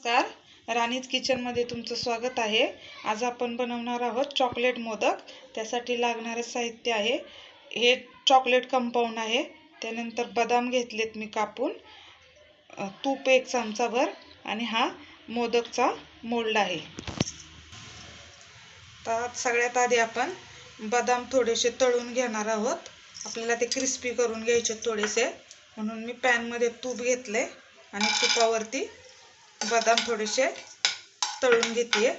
नमस्कार, राणीज किचनमध्ये तुमचं स्वागत आहे। आज आपण बनवणार आहोत चॉकलेट मोदक। त्यासाठी लागणारे साहित्य आहे, हे चॉकलेट कंपाऊंड आहे, त्यानंतर बदाम घेतलेत मी कापून, तूप 1 चमचाभर आणि हा मोदकचा मोल्ड आहे। तर सगळ्यात आधी आपण बदाम थोडेसे तळून घेणार आहोत। आपल्याला ते क्रिस्पी करून घ्यायचे थोडेसे, म्हणून मी पॅन मध्ये तूप घेतले आणि तुपावरती बदाम थोडेसे तळून घेते।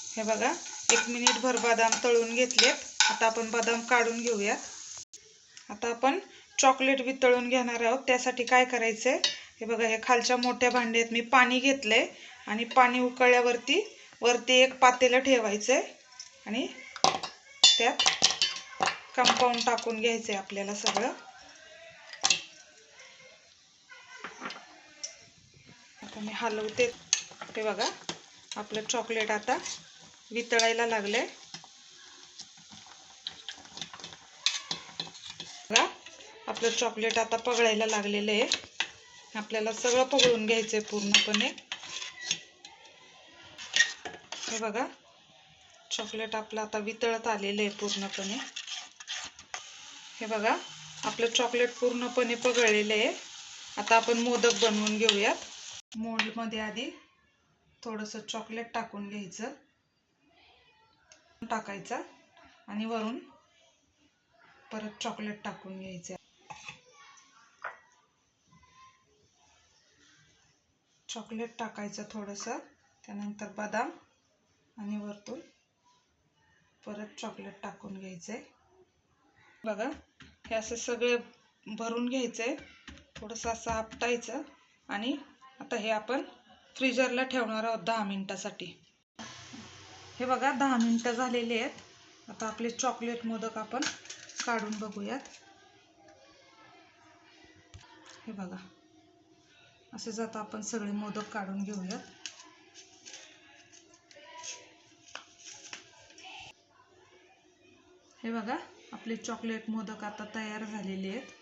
हे बघा, 1 मिनिट भर बदाम तळून घेतलेत। आता आपण बदाम काढून घेऊयात। आता आपण चॉकलेट वितळून घेणार आहोत। त्यासाठी काय करायचंय, हे बघा, हे खालच्या मोठ्या भांड्यात मी पाणी घेतलंय आणि पाणी उकळल्यावरती वरती एक पातेलं ठेवायचंय आणि त्यात कंपाऊंड टाकून घ्यायचंय आपल्याला सगळं। आता मी हलवते। हे बघा, आपलं चॉकलेट आता वितळायला लागले। बघा, आपलं चॉकलेट आता पगळायला लागलेलं आहे। आपल्याला सगळं पगळून घ्यायचंय पूर्णपणे। हे बघा, चॉकलेट आपलं आता वितळत आलेलं आहे पूर्णपणे। हे बघा, आपलं चॉकलेट पूर्णपणे पगळलेलं आहे। आता आपण मोदक बनवून घेऊयात। मोल्ड मध्ये आधी थोडंसं चॉकलेट टाकून घ्यायचं, टाकायचा आणि वरून परत चॉकलेट टाकून घ्यायचं। चॉकलेट टाकायचं थोडंसं, त्यानंतर बदाम आणि वरतून परत चॉकलेट टाकून घ्यायचंय। बघा, हे असं सगळे भरून घ्यायचंय, थोडंसं असं आपटायचं आणि आता हे आपण फ्रीजरला ठेवणार आहोत 10 मिनिटासाठी। हे बघा, 10 मिनिटं झालेली आहेत। आता आपले चॉकलेट मोदक आपण काढून बघूयात। हे बघा, असे जाता आपण सगळे मोदक काढून घेऊयात। हे बघा, आपले चॉकलेट मोदक आता तयार झालेले आहेत।